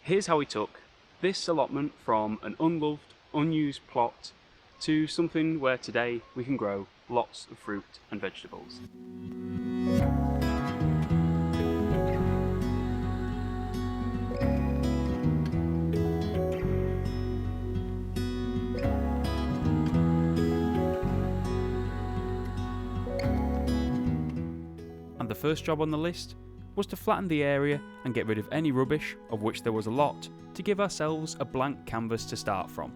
Here's how we took this allotment from an unloved, unused plot to something where today we can grow lots of fruit and vegetables. And the first job on the list was to flatten the area and get rid of any rubbish, of which there was a lot, to give ourselves a blank canvas to start from.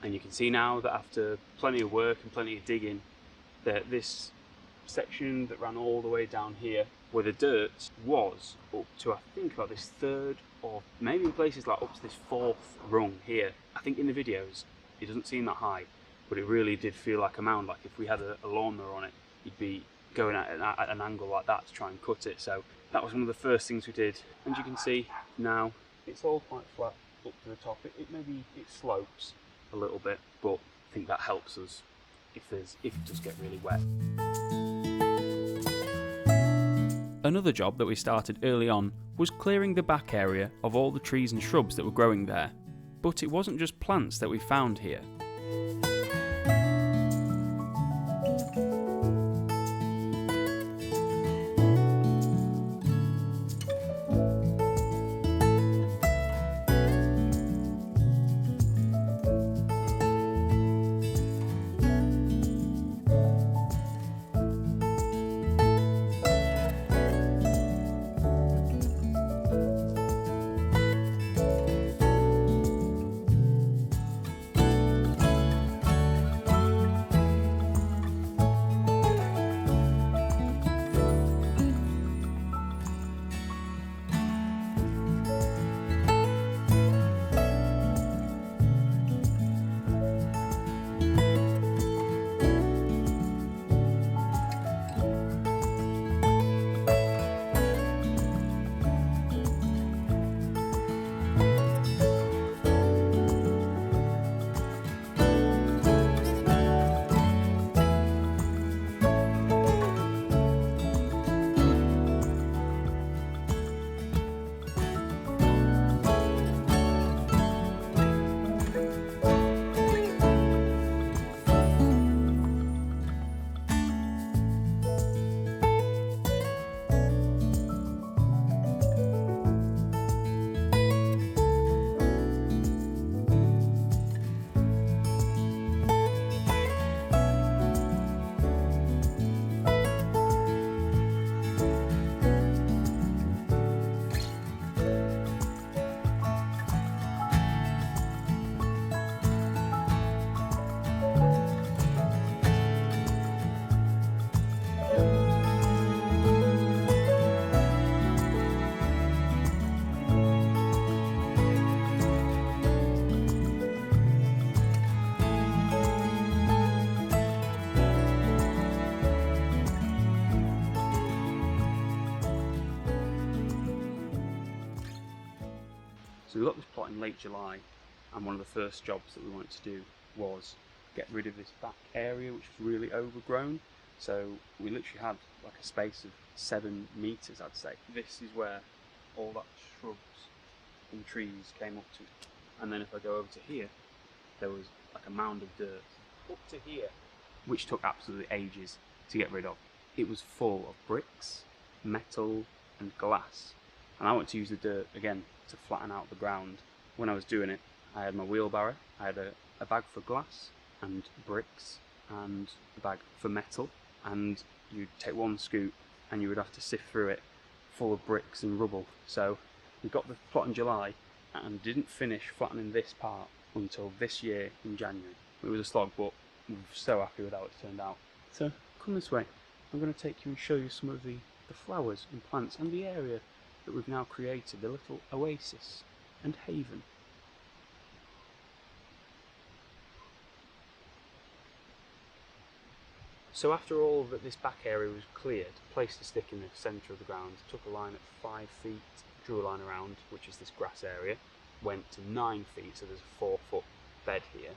And you can see now that after plenty of work and plenty of digging, that this section that ran all the way down here, where the dirt was up to, I think, about this third, or maybe in places like up to this fourth rung here. I think in the videos it doesn't seem that high, but it really did feel like a mound. Like if we had a lawnmower on it, you'd be going at an angle like that to try and cut it. So that was one of the first things we did. And you can see now it's all quite flat up to the top. Maybe it slopes a little bit, but I think that helps us if it does get really wet. Another job that we started early on was clearing the back area of all the trees and shrubs that were growing there. But it wasn't just plants that we found here. So we got this plot in late July, and one of the first jobs that we wanted to do was get rid of this back area, which was really overgrown. So we literally had like a space of 7 meters, I'd say. This is where all that shrubs and trees came up to. And then if I go over to here, there was like a mound of dirt up to here, which took absolutely ages to get rid of. It was full of bricks, metal and glass. And I went to use the dirt again to flatten out the ground. When I was doing it, I had my wheelbarrow, I had a bag for glass and bricks and a bag for metal, and you'd take one scoop and you would have to sift through it full of bricks and rubble. So we got the plot in July and didn't finish flattening this part until this year in January. It was a slog, but we were so happy with how it turned out. So come this way, I'm going to take you and show you some of the flowers and plants and the area that we've now created, the little oasis and haven. So after all that this back area was cleared, placed a stick in the centre of the ground, took a line at 5 feet, drew a line around, which is this grass area, went to 9 feet, so there's a 4-foot bed here,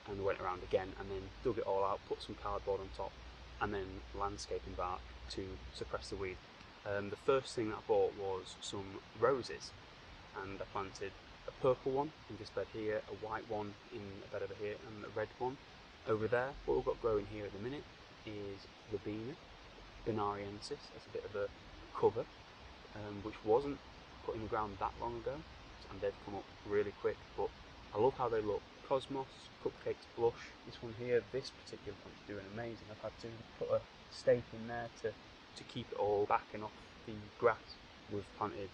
and went around again, and then dug it all out, put some cardboard on top, and then landscaping bark to suppress the weed. The first thing that I bought was some roses, and I planted a purple one in this bed here, a white one in a bed over here, and a red one over there. What we've got growing here at the minute is Verbena binariensis as a bit of a cover, which wasn't put in the ground that long ago, and they've come up really quick, but I love how they look. Cosmos, Cupcakes Blush, this one here, this particular one's doing amazing. I've had to put a stake in there to keep it all back and off the grass. We've planted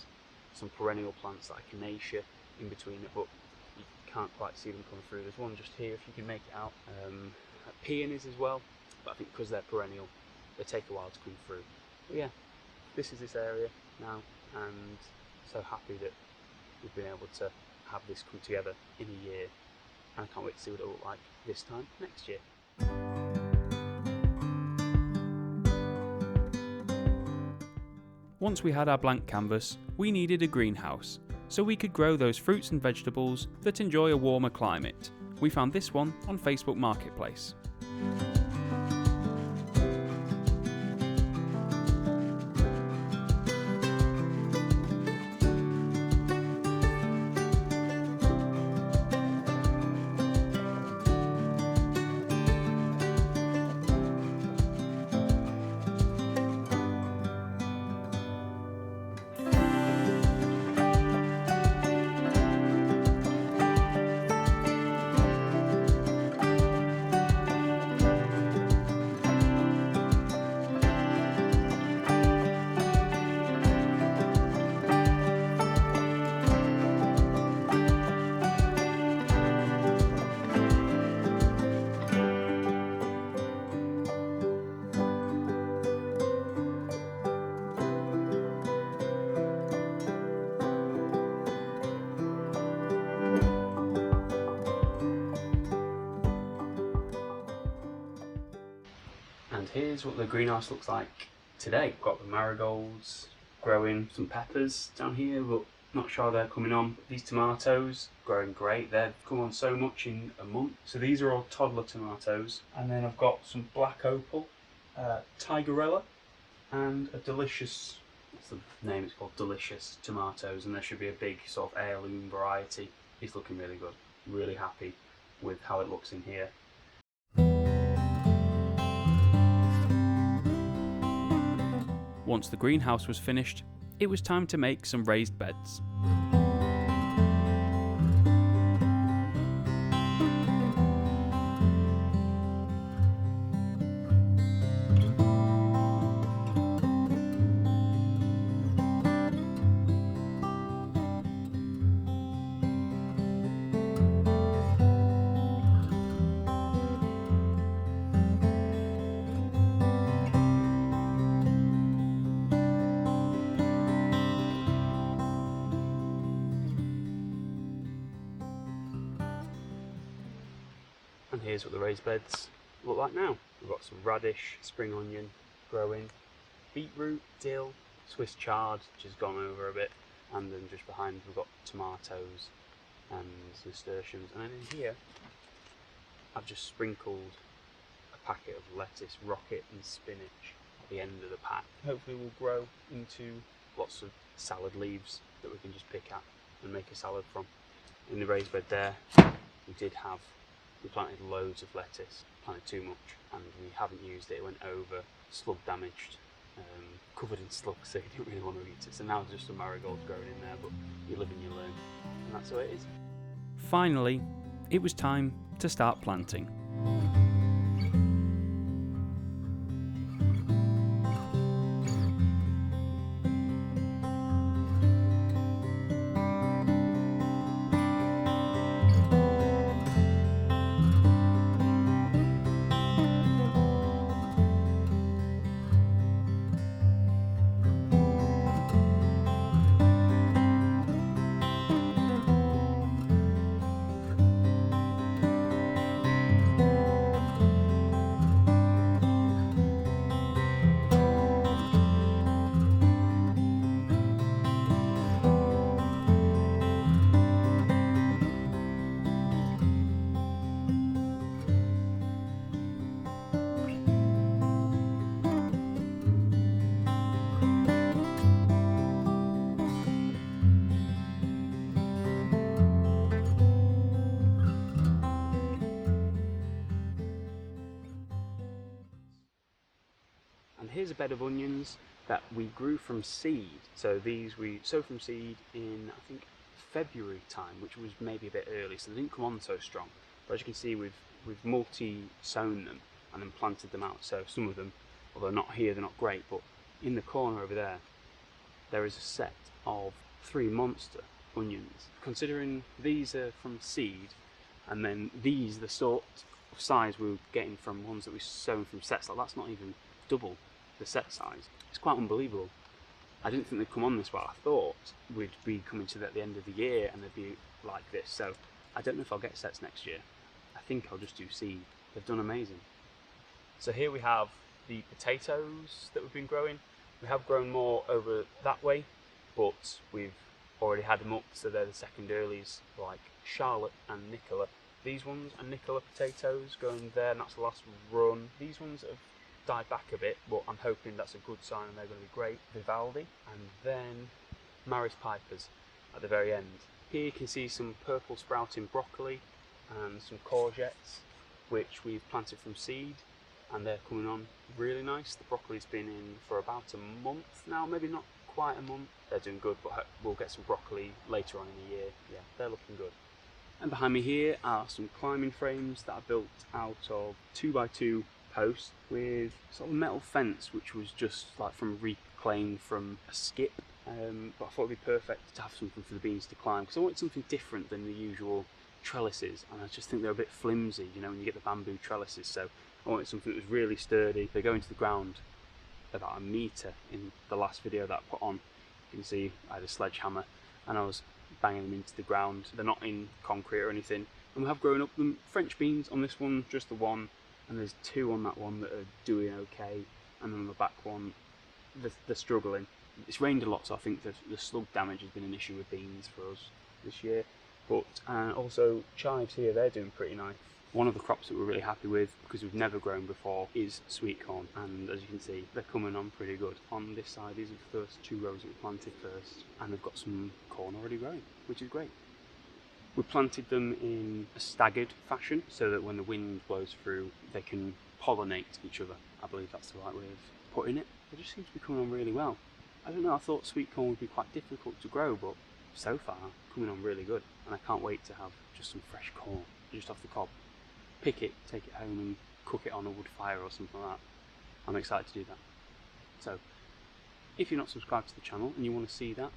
some perennial plants like Echinacea in between it, but you can't quite see them coming through. There's one just here if you can make it out. Peonies as well, but I think because they're perennial, they take a while to come through. But yeah, this is this area now, and so happy that we've been able to have this come together in a year, and I can't wait to see what it'll look like this time next year. Once we had our blank canvas, we needed a greenhouse, so we could grow those fruits and vegetables that enjoy a warmer climate. We found this one on Facebook Marketplace. And here's what the greenhouse looks like today. Got the marigolds growing, some peppers down here, but not sure they're coming on. These tomatoes growing great. They've come on so much in a month. So these are all toddler tomatoes. And then I've got some black opal, tigerella, and a delicious, what's the name? It's called Delicious Tomatoes, and there should be a big sort of heirloom variety. It's looking really good. Really happy with how it looks in here. Once the greenhouse was finished, it was time to make some raised beds. And here's what the raised beds look like now. We've got some radish, spring onion growing, beetroot, dill, Swiss chard, which has gone over a bit, and then just behind we've got tomatoes and nasturtiums. And then in here, I've just sprinkled a packet of lettuce, rocket and spinach at the end of the pack. Hopefully we'll grow into lots of salad leaves that we can just pick at and make a salad from. In the raised bed there, we planted loads of lettuce, planted too much, and we haven't used it. It went over, slug damaged, covered in slugs, so you didn't really want to eat it. So now there's just some marigolds growing in there, but you live and you learn, and that's the way it is. Finally, it was time to start planting. here's a bed of onions that we grew from seed. So these we sowed from seed in, I think, February time, which was maybe a bit early, so they didn't come on so strong. But as you can see, we've multi-sown them and then planted them out. So some of them, although not here, they're not great, but in the corner over there is a set of 3 monster onions. Considering these are from seed, and then these are the sort of size we were getting from ones that we sown from sets, like that's not even double the set size. It's quite unbelievable. I didn't think they'd come on this well. I thought we'd be coming to at the end of the year and they'd be like this. So I don't know if I'll get sets next year. I think I'll just do seed. They've done amazing. So here we have the potatoes that we've been growing. We have grown more over that way, but we've already had them up, so they're the second earlies, like Charlotte and Nicola. These ones are Nicola potatoes going there, and that's the last run. These ones have died back a bit, but I'm hoping that's a good sign and they're going to be great. Vivaldi, and then Maris Pipers at the very end. Here you can see some purple sprouting broccoli and some courgettes, which we've planted from seed, and they're coming on really nice. The broccoli's been in for about a month now, maybe not quite a month. They're doing good, but we'll get some broccoli later on in the year. Yeah, they're looking good. And behind me here are some climbing frames that I built out of 2x2 posts with sort of metal fence, which was just like reclaimed from a skip. But I thought it'd be perfect to have something for the beans to climb, because I wanted something different than the usual trellises, and I just think they're a bit flimsy, you know, when you get the bamboo trellises. So I wanted something that was really sturdy. They go into the ground about 1 metre in the last video that I put on. You can see I had a sledgehammer and I was banging them into the ground. They're not in concrete or anything, and we have grown up them French beans on this one, just the one, and there's 2 on that one that are doing okay, and then on the back one they're struggling. It's rained a lot, so I think the slug damage has been an issue with beans for us this year. But also chives here, they're doing pretty nice. One of the crops that we're really happy with, because we've never grown before, is sweet corn, and as you can see, they're coming on pretty good. On this side, these are the first 2 rows that we planted first, and they've got some corn already growing, which is great. We planted them in a staggered fashion, so that when the wind blows through, they can pollinate each other. I believe that's the right way of putting it. They just seem to be coming on really well. I don't know, I thought sweet corn would be quite difficult to grow, but so far, coming on really good. And I can't wait to have just some fresh corn, just off the cob. Pick it, take it home and cook it on a wood fire or something like that. I'm excited to do that. So, if you're not subscribed to the channel and you want to see that,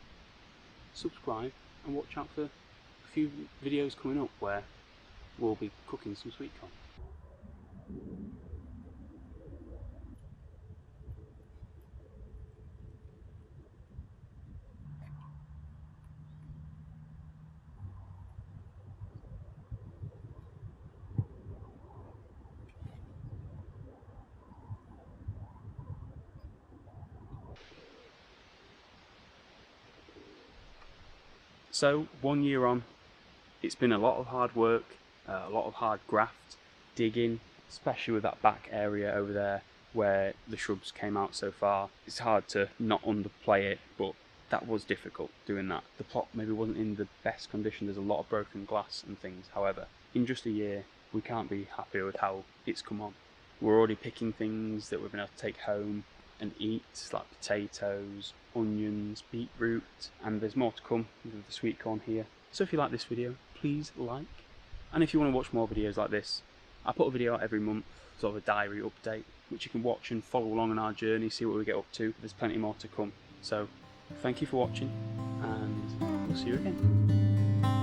subscribe and watch out for a few videos coming up where we'll be cooking some sweet corn. So 1 year on, it's been a lot of hard work, a lot of hard graft, digging, especially with that back area over there where the shrubs came out so far. It's hard to not underplay it, but that was difficult doing that. The plot maybe wasn't in the best condition, there's a lot of broken glass and things. However, in just a year, we can't be happier with how it's come on. We're already picking things that we're going to have to take home and eat, like potatoes, onions, beetroot, and there's more to come with the sweet corn here. So if you like this video, please like, and if you want to watch more videos like this, I put a video out every month, sort of a diary update, which you can watch and follow along on our journey, see what we get up to. There's plenty more to come. So thank you for watching, and we'll see you again.